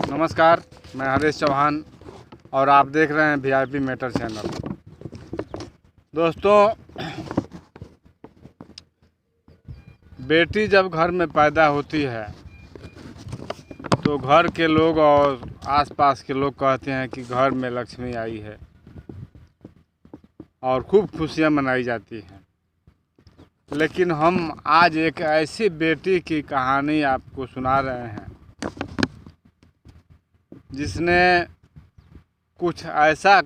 नमस्कार, मैं हरीश चौहान और आप देख रहे हैं वीआईपी मैटर चैनल। दोस्तों, बेटी जब घर में पैदा होती है तो घर के लोग और आसपास के लोग कहते हैं कि घर में लक्ष्मी आई है और खूब खुशियां मनाई जाती हैं। लेकिन हम आज एक ऐसी बेटी की कहानी आपको सुना रहे हैं जिसने कुछ ऐसा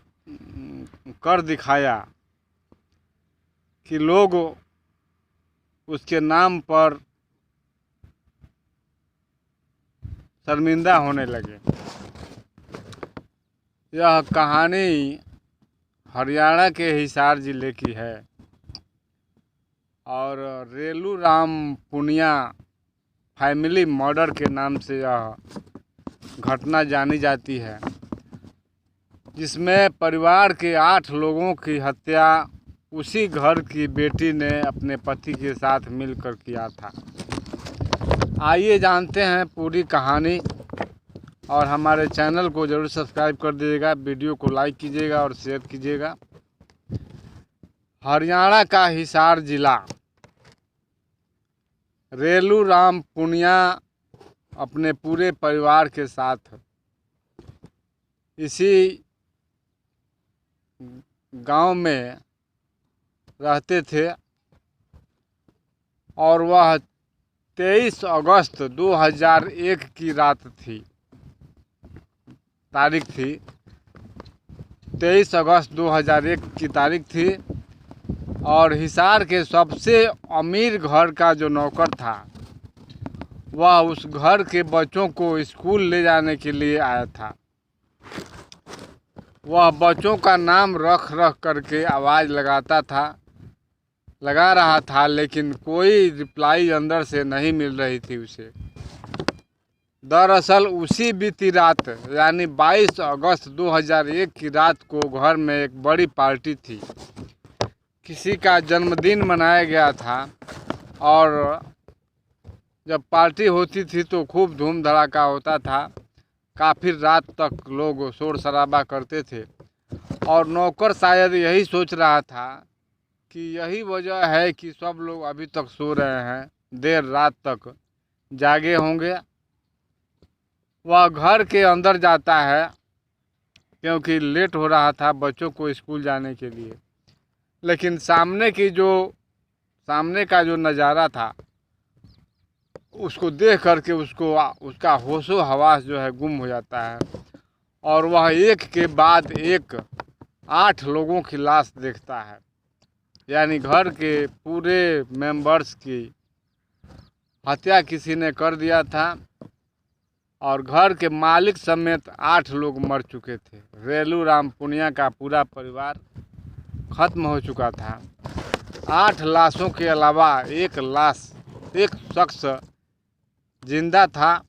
कर दिखाया कि लोग उसके नाम पर शर्मिंदा होने लगे। यह कहानी हरियाणा के हिसार ज़िले की है और रेलू राम पुनिया फैमिली मर्डर के नाम से यह घटना जानी जाती है, जिसमें परिवार के 8 लोगों की हत्या उसी घर की बेटी ने अपने पति के साथ मिलकर किया था। आइए जानते हैं पूरी कहानी और हमारे चैनल को ज़रूर सब्सक्राइब कर दीजिएगा, वीडियो को लाइक कीजिएगा और शेयर कीजिएगा। हरियाणा का हिसार जिला, रेलू राम पुनिया अपने पूरे परिवार के साथ इसी गांव में रहते थे और वह 23 अगस्त 2001 की तारीख थी। 23 अगस्त 2001 की तारीख थी और हिसार के सबसे अमीर घर का जो नौकर था वह उस घर के बच्चों को स्कूल ले जाने के लिए आया था। वह बच्चों का नाम रख करके आवाज़ लगा रहा था, लेकिन कोई रिप्लाई अंदर से नहीं मिल रही थी उसे। दरअसल उसी बीती रात यानी 22 अगस्त 2001 की रात को घर में एक बड़ी पार्टी थी। किसी का जन्मदिन मनाया गया था और जब पार्टी होती थी तो खूब धूम धड़ाका होता था। काफ़ी रात तक लोग शोर शराबा करते थे और नौकर शायद यही सोच रहा था कि यही वजह है कि सब लोग अभी तक सो रहे हैं, देर रात तक जागे होंगे। वह घर के अंदर जाता है क्योंकि लेट हो रहा था बच्चों को स्कूल जाने के लिए। लेकिन सामने का जो नज़ारा था उसको देख करके उसका होशो हवास जो है गुम हो जाता है और वह एक के बाद एक 8 लोगों की लाश देखता है। यानी घर के पूरे मेंबर्स की हत्या किसी ने कर दिया था और घर के मालिक समेत 8 लोग मर चुके थे। रेलू राम पुनिया का पूरा परिवार खत्म हो चुका था। 8 लाशों के अलावा एक शख्स जिंदा था,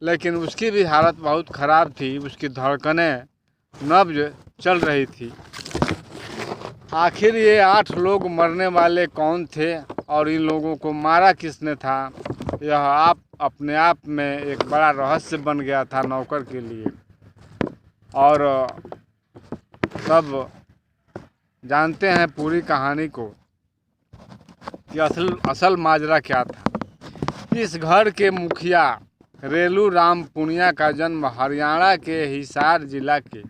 लेकिन उसकी भी हालत बहुत ख़राब थी। उसकी धड़कनें नब्ज चल रही थी। आखिर ये 8 लोग मरने वाले कौन थे और इन लोगों को मारा किसने था, यह अपने आप में एक बड़ा रहस्य बन गया था नौकर के लिए। और सब जानते हैं पूरी कहानी को कि असल माजरा क्या था। इस घर के मुखिया रेलू राम पुनिया का जन्म हरियाणा के हिसार जिला के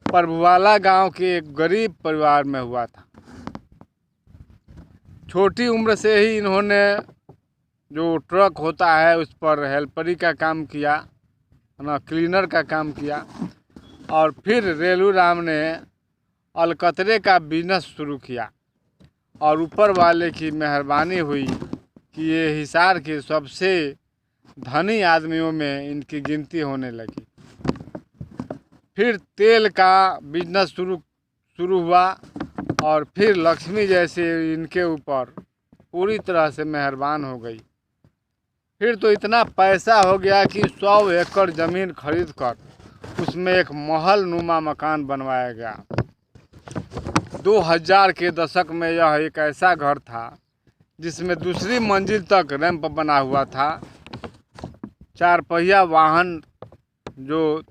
प्रभुवाला गांव के एक गरीब परिवार में हुआ था। छोटी उम्र से ही इन्होंने जो ट्रक होता है उस पर हेल्परी का काम किया, क्लीनर का काम किया और फिर रेलू राम ने अलकतरे का बिजनेस शुरू किया और ऊपर वाले की मेहरबानी हुई कि ये हिसार के सबसे धनी आदमियों में इनकी गिनती होने लगी। फिर तेल का बिजनेस शुरू हुआ और फिर लक्ष्मी जैसे इनके ऊपर पूरी तरह से मेहरबान हो गई। फिर तो इतना पैसा हो गया कि 100 एकड़ ज़मीन खरीद कर उसमें एक महल नुमा मकान बनवाया गया। 2000 के दशक में यह एक ऐसा घर था जिसमें दूसरी मंजिल तक रैंप बना हुआ था। 4 पहिया वाहन जो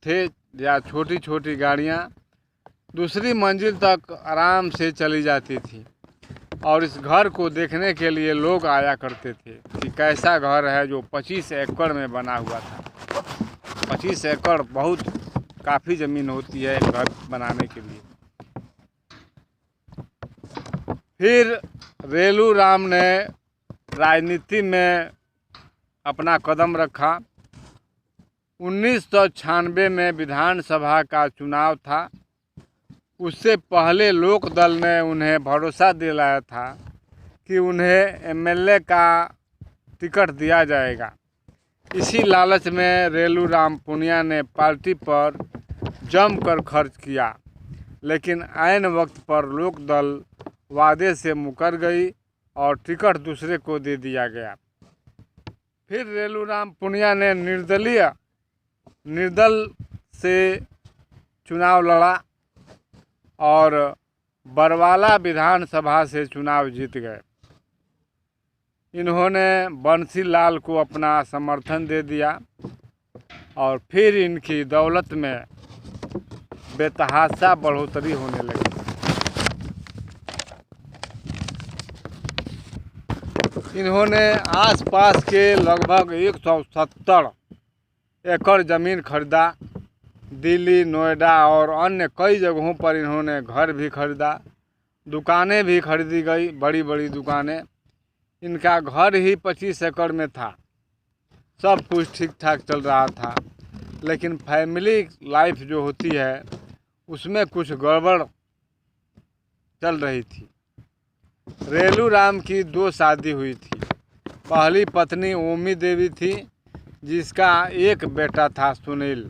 थे या छोटी छोटी गाड़ियाँ दूसरी मंजिल तक आराम से चली जाती थी। और इस घर को देखने के लिए लोग आया करते थे कि कैसा घर है जो 25 एकड़ में बना हुआ था। 25 एकड़ बहुत काफ़ी ज़मीन होती है घर बनाने के लिए। फिर रेलू राम ने राजनीति में अपना कदम रखा। 1996 में विधानसभा का चुनाव था। उससे पहले लोक दल ने उन्हें भरोसा दिलाया था कि उन्हें एमएलए का टिकट दिया जाएगा। इसी लालच में रेलू राम पुनिया ने पार्टी पर जमकर खर्च किया, लेकिन ऐन वक्त पर लोक दल वादे से मुकर गई और टिकट दूसरे को दे दिया गया। फिर रेलू राम पुनिया ने निर्दल से चुनाव लड़ा और बरवाला विधानसभा से चुनाव जीत गए। इन्होंने बंसी लाल को अपना समर्थन दे दिया और फिर इनकी दौलत में बेतहाशा बढ़ोतरी होने लगी। इन्होंने आसपास के लगभग 170 एकड़ ज़मीन खरीदा। दिल्ली, नोएडा और अन्य कई जगहों पर इन्होंने घर भी खरीदा। दुकानें भी खरीदी गई, बड़ी बड़ी दुकानें। इनका घर ही 25 एकड़ में था। सब कुछ ठीक ठाक चल रहा था, लेकिन फैमिली लाइफ जो होती है उसमें कुछ गड़बड़ चल रही थी। रेलू राम की 2 शादी हुई थी। पहली पत्नी ओमी देवी थी, जिसका एक बेटा था सुनील,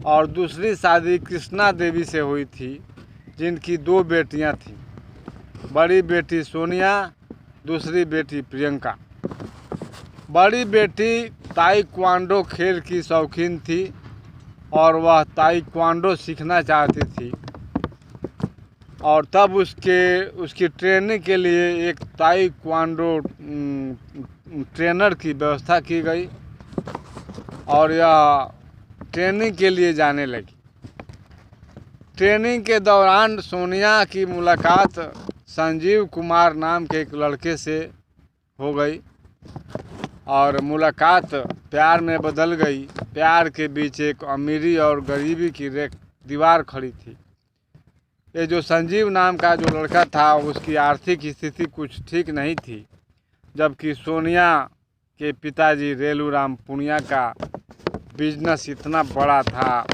और दूसरी शादी कृष्णा देवी से हुई थी, जिनकी 2 बेटियां थीं। बड़ी बेटी सोनिया, दूसरी बेटी प्रियंका। बड़ी बेटी ताइक्वांडो खेल की शौकीन थी और वह ताइक्वांडो सीखना चाहती थी, और तब उसकी ट्रेनिंग के लिए एक ताइक्वांडो ट्रेनर की व्यवस्था की गई और यह ट्रेनिंग के लिए जाने लगी। ट्रेनिंग के दौरान सोनिया की मुलाकात संजीव कुमार नाम के एक लड़के से हो गई और मुलाकात प्यार में बदल गई। प्यार के बीच एक अमीरी और गरीबी की दीवार खड़ी थी। ये जो संजीव नाम का जो लड़का था, उसकी आर्थिक स्थिति कुछ ठीक नहीं थी, जबकि सोनिया के पिताजी रेलू राम पुनिया का बिजनेस इतना बड़ा था।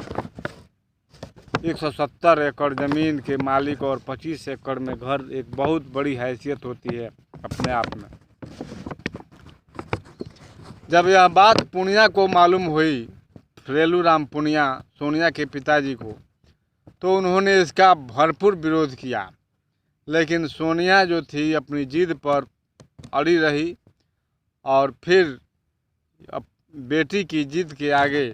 170 एकड़ ज़मीन के मालिक और 25 एकड़ में घर एक बहुत बड़ी हैसियत होती है अपने आप में। जब यह बात पुनिया को मालूम हुई, रेलू राम पुनिया, सोनिया के पिताजी को, तो उन्होंने इसका भरपूर विरोध किया। लेकिन सोनिया जो थी अपनी जिद पर अड़ी रही और फिर बेटी की जिद के आगे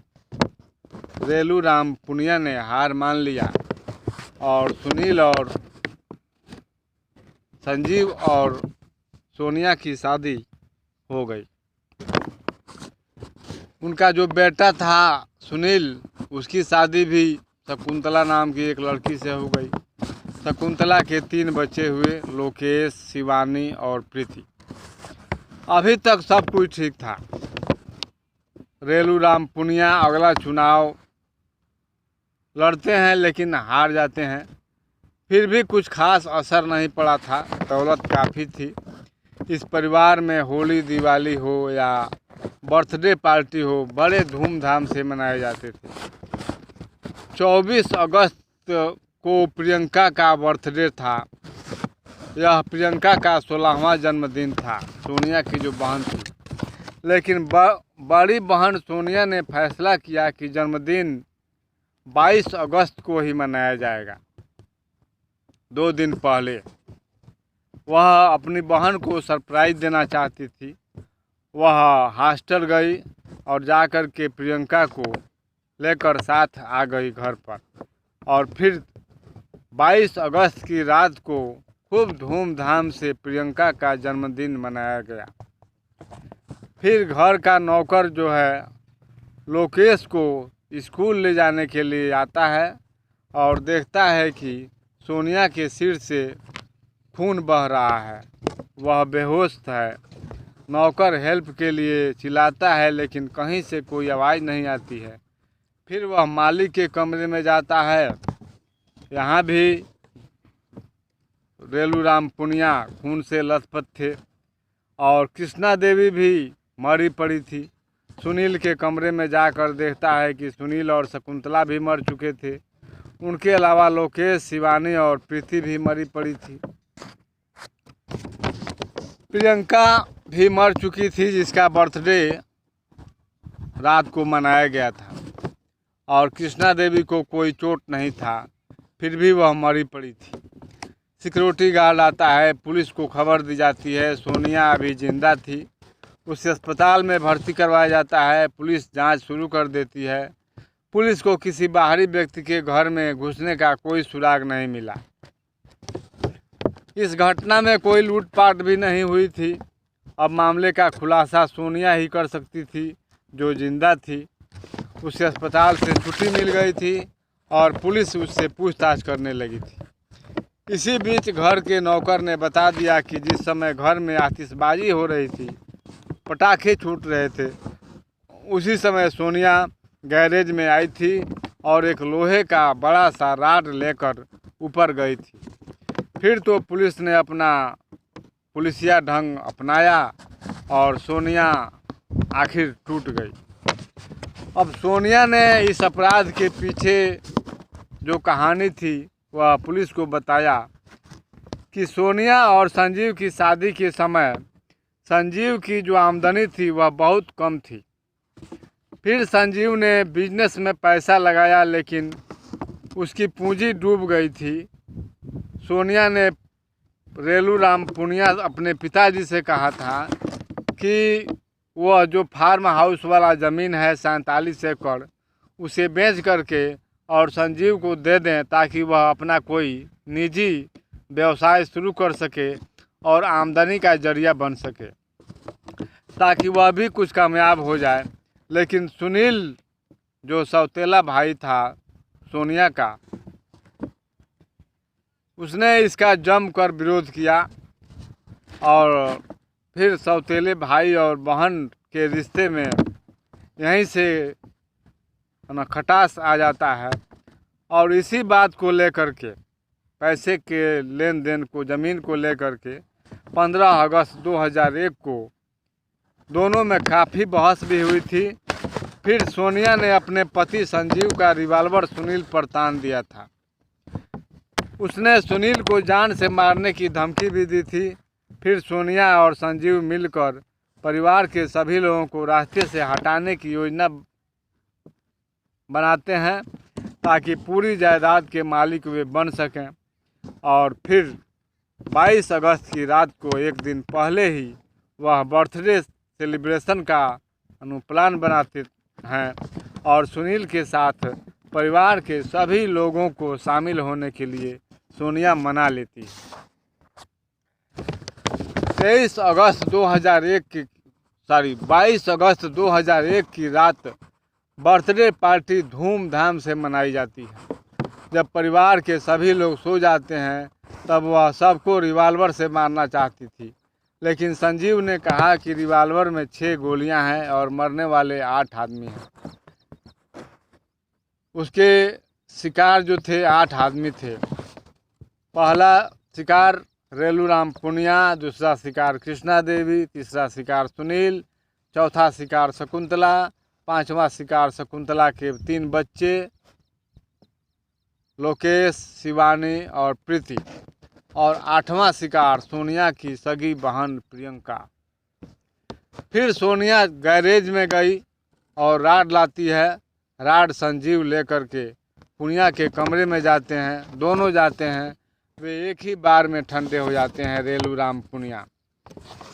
रेलू राम पुनिया ने हार मान लिया और सुनील और संजीव और सोनिया की शादी हो गई। उनका जो बेटा था सुनील, उसकी शादी भी शकुंतला नाम की एक लड़की से हो गई। शकुंतला के 3 बच्चे हुए, लोकेश, शिवानी और प्रीति। अभी तक सब कुछ ठीक था। रेलू राम पुनिया अगला चुनाव लड़ते हैं लेकिन हार जाते हैं। फिर भी कुछ खास असर नहीं पड़ा था, दौलत काफ़ी थी। इस परिवार में होली, दिवाली हो या बर्थडे पार्टी हो, बड़े धूमधाम से मनाए जाते थे। 24 अगस्त को प्रियंका का बर्थडे था। यह प्रियंका का 16वां जन्मदिन था, सोनिया की जो बहन थी। लेकिन बड़ी बहन सोनिया ने फैसला किया कि जन्मदिन 22 अगस्त को ही मनाया जाएगा। 2 दिन पहले वह अपनी बहन को सरप्राइज़ देना चाहती थी। वह हॉस्टल गई और जाकर के प्रियंका को लेकर साथ आ गई घर पर, और फिर 22 अगस्त की रात को खूब धूमधाम से प्रियंका का जन्मदिन मनाया गया। फिर घर का नौकर जो है लोकेश को स्कूल ले जाने के लिए आता है और देखता है कि सोनिया के सिर से खून बह रहा है, वह बेहोश है। नौकर हेल्प के लिए चिल्लाता है लेकिन कहीं से कोई आवाज़ नहीं आती है। फिर वह मालिक के कमरे में जाता है। यहाँ भी रेलूराम पुनिया खून से लथपथ थे और कृष्णा देवी भी मरी पड़ी थी। सुनील के कमरे में जाकर देखता है कि सुनील और शकुंतला भी मर चुके थे। उनके अलावा लोकेश, शिवानी और प्रीति भी मरी पड़ी थी। प्रियंका भी मर चुकी थी, जिसका बर्थडे रात को मनाया गया था और कृष्णा देवी को कोई चोट नहीं था, फिर भी वह मरी पड़ी थी। सिक्योरिटी गार्ड आता है, पुलिस को खबर दी जाती है सोनिया अभी जिंदा थी। उसे अस्पताल में भर्ती करवाया जाता है। पुलिस जांच शुरू कर देती है। पुलिस को किसी बाहरी व्यक्ति के घर में घुसने का कोई सुराग नहीं मिला। इस घटना में कोई लूटपाट भी नहीं हुई थी। अब मामले का खुलासा सोनिया ही कर सकती थी, जो जिंदा थी। उसे अस्पताल से छुट्टी मिल गई थी और पुलिस उससे पूछताछ करने लगी थी। इसी बीच घर के नौकर ने बता दिया कि जिस समय घर में आतिशबाजी हो रही थी, पटाखे छूट रहे थे, उसी समय सोनिया गैरेज में आई थी और एक लोहे का बड़ा सा राड लेकर ऊपर गई थी। फिर तो पुलिस ने अपना पुलिसिया ढंग अपनाया और सोनिया आखिर टूट गई। अब सोनिया ने इस अपराध के पीछे जो कहानी थी वह पुलिस को बताया कि सोनिया और संजीव की शादी के समय संजीव की जो आमदनी थी वह बहुत कम थी। फिर संजीव ने बिजनेस में पैसा लगाया लेकिन उसकी पूंजी डूब गई थी। सोनिया ने रेलूराम पुनिया अपने पिताजी से कहा था कि वह जो फार्म हाउस वाला ज़मीन है 47 एकड़, उसे बेच करके और संजीव को दे दें ताकि वह अपना कोई निजी व्यवसाय शुरू कर सके और आमदनी का जरिया बन सके, ताकि वह भी कुछ कामयाब हो जाए। लेकिन सुनील जो सौतेला भाई था सोनिया का, उसने इसका जमकर विरोध किया और फिर सौतेले भाई और बहन के रिश्ते में यहीं से खटास आ जाता है। और इसी बात को लेकर के, पैसे के लेन देन को, ज़मीन को लेकर के 15 अगस्त 2001 को दोनों में काफ़ी बहस भी हुई थी। फिर सोनिया ने अपने पति संजीव का रिवॉल्वर सुनील पर तान दिया था। उसने सुनील को जान से मारने की धमकी भी दी थी। फिर सोनिया और संजीव मिलकर परिवार के सभी लोगों को रास्ते से हटाने की योजना बनाते हैं ताकि पूरी जायदाद के मालिक वे बन सकें। और फिर 22 अगस्त की रात को, एक दिन पहले ही, वह बर्थडे सेलिब्रेशन का प्लान बनाते हैं और सुनील के साथ परिवार के सभी लोगों को शामिल होने के लिए सोनिया मना लेती है। 22 अगस्त 2001 की रात बर्थडे पार्टी धूमधाम से मनाई जाती है। जब परिवार के सभी लोग सो जाते हैं तब वह सबको रिवॉल्वर से मारना चाहती थी, लेकिन संजीव ने कहा कि रिवॉल्वर में 6 गोलियां हैं और मरने वाले 8 आदमी हैं। उसके शिकार जो थे 8 आदमी थे। पहला शिकार रेलूराम पुनिया, दूसरा शिकार कृष्णा देवी, तीसरा शिकार सुनील, चौथा शिकार शकुंतला, पांचवा शिकार शकुंतला के 3 बच्चे लोकेश, शिवानी और प्रीति, और 8वां शिकार सोनिया की सगी बहन प्रियंका। फिर सोनिया गैरेज में गई और राड लाती है। राड संजीव लेकर के पुनिया के कमरे में जाते हैं। दोनों जाते हैं, वे एक ही बार में ठंडे हो जाते हैं, रेलूराम पुनिया।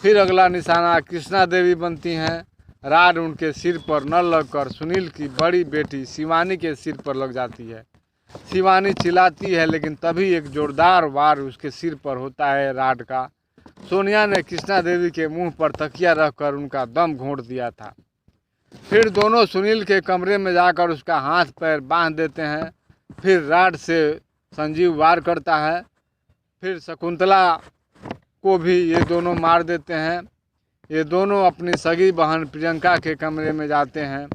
फिर अगला निशाना कृष्णा देवी बनती हैं। राड उनके सिर पर न लगकर सुनील की बड़ी बेटी शिवानी के सिर पर लग जाती है। शिवानी चिल्लाती है लेकिन तभी एक जोरदार वार उसके सिर पर होता है राड का। सोनिया ने कृष्णा देवी के मुंह पर तकिया रखकर उनका दम घोंट दिया था। फिर दोनों सुनील के कमरे में जाकर उसका हाथ पैर बांध देते हैं। फिर राड से संजीव वार करता है। फिर शकुंतला को भी ये दोनों मार देते हैं। ये दोनों अपनी सगी बहन प्रियंका के कमरे में जाते हैं,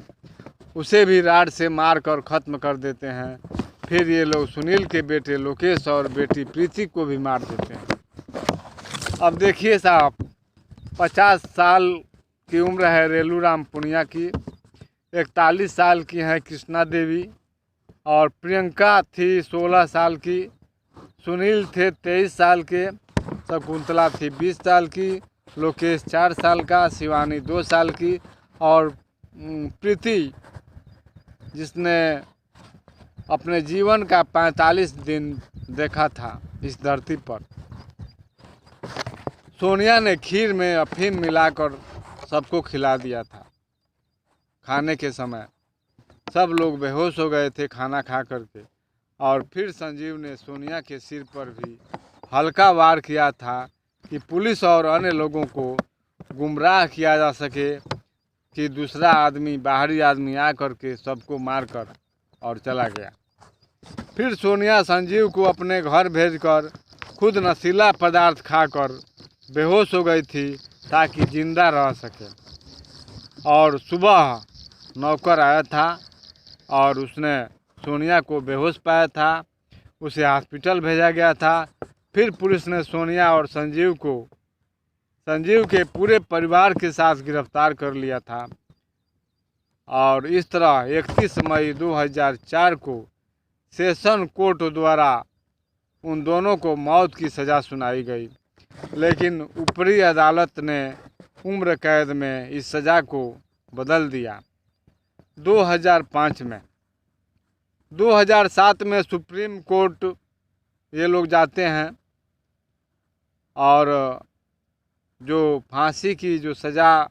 उसे भी राड से मार कर ख़त्म कर देते हैं। फिर ये लोग सुनील के बेटे लोकेश और बेटी प्रीति को भी मार देते हैं। अब देखिए साहब, 50 साल की उम्र है रेलूराम पुनिया की, 41 साल की हैं कृष्णा देवी, और प्रियंका थी 16 साल की, सुनील थे 23 साल के, शकुंतला थी 20 साल की, लोकेश 4 साल का, शिवानी 2 साल की, और प्रीति जिसने अपने जीवन का 45 दिन देखा था इस धरती पर। सोनिया ने खीर में अफीम मिलाकर सबको खिला दिया था। खाने के समय सब लोग बेहोश हो गए थे खाना खा करके। और फिर संजीव ने सोनिया के सिर पर भी हल्का वार किया था कि पुलिस और अन्य लोगों को गुमराह किया जा सके कि दूसरा आदमी, बाहरी आदमी आ करके सबको मार कर और चला गया। फिर सोनिया संजीव को अपने घर भेजकर खुद नशीला पदार्थ खाकर बेहोश हो गई थी ताकि जिंदा रह सके। और सुबह नौकर आया था और उसने सोनिया को बेहोश पाया था, उसे हॉस्पिटल भेजा गया था। फिर पुलिस ने सोनिया और संजीव के पूरे परिवार के साथ गिरफ्तार कर लिया था। और इस तरह 31 मई 2004 को सेशन कोर्ट द्वारा उन दोनों को मौत की सज़ा सुनाई गई, लेकिन ऊपरी अदालत ने उम्र कैद में इस सज़ा को बदल दिया। 2005 में 2007 में सुप्रीम कोर्ट ये लोग जाते हैं और जो फांसी की जो सज़ा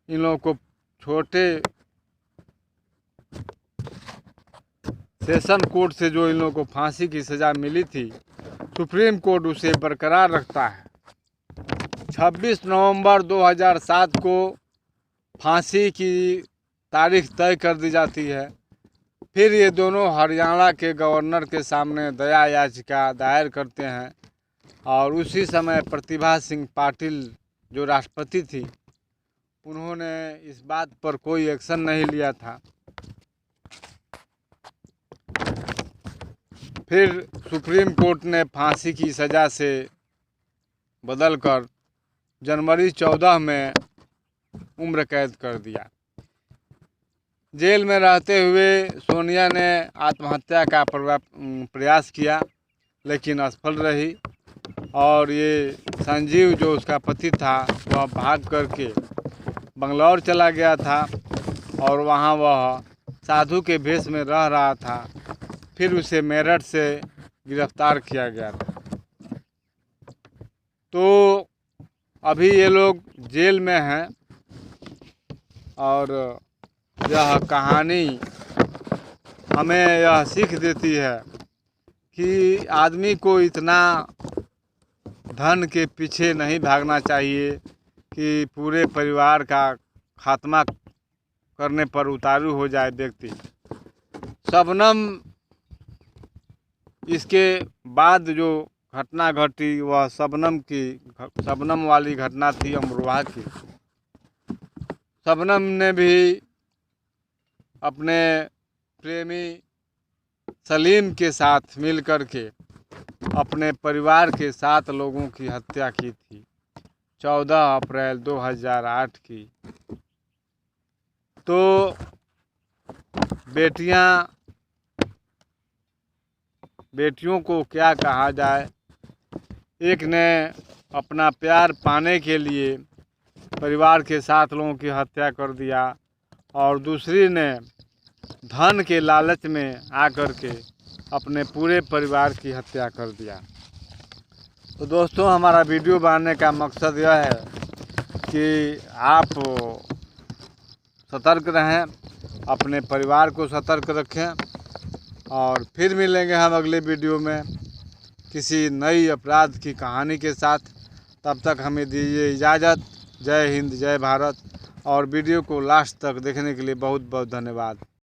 इन लोगों को छोटे सेशन कोर्ट से जो इन लोगों को फांसी की सज़ा मिली थी, सुप्रीम कोर्ट उसे बरकरार रखता है। 26 नवंबर 2007 को फांसी की तारीख तय कर दी जाती है। फिर ये दोनों हरियाणा के गवर्नर के सामने दया याचिका दायर करते हैं और उसी समय प्रतिभा सिंह पाटिल जो राष्ट्रपति थी, उन्होंने इस बात पर कोई एक्शन नहीं लिया था। फिर सुप्रीम कोर्ट ने फांसी की सज़ा से बदलकर जनवरी 14 में उम्र कैद कर दिया। जेल में रहते हुए सोनिया ने आत्महत्या का प्रयास किया, लेकिन असफल रही। और ये संजीव जो उसका पति था, वह भाग करके बंगलौर चला गया था और वहाँ वह साधु के भेष में रह रहा था। फिर उसे मेरठ से गिरफ्तार किया गया था। तो अभी ये लोग जेल में हैं और यह कहानी हमें यह सीख देती है कि आदमी को इतना धन के पीछे नहीं भागना चाहिए कि पूरे परिवार का खात्मा करने पर उतारू हो जाए व्यक्ति। शबनम, इसके बाद जो घटना घटी वह शबनम वाली घटना थी अमरोहा की। शबनम ने भी अपने प्रेमी सलीम के साथ मिल कर के अपने परिवार के 7 लोगों की हत्या की थी 14 अप्रैल 2008 की। तो बेटियों को क्या कहा जाए, एक ने अपना प्यार पाने के लिए परिवार के 7 लोगों की हत्या कर दिया और दूसरी ने धन के लालच में आकर के अपने पूरे परिवार की हत्या कर दिया। तो दोस्तों, हमारा वीडियो बनाने का मकसद यह है कि आप सतर्क रहें, अपने परिवार को सतर्क रखें। और फिर मिलेंगे हम अगले वीडियो में किसी नई अपराध की कहानी के साथ। तब तक हमें दीजिए इजाज़त। जय हिंद, जय भारत, और वीडियो को लास्ट तक देखने के लिए बहुत बहुत धन्यवाद।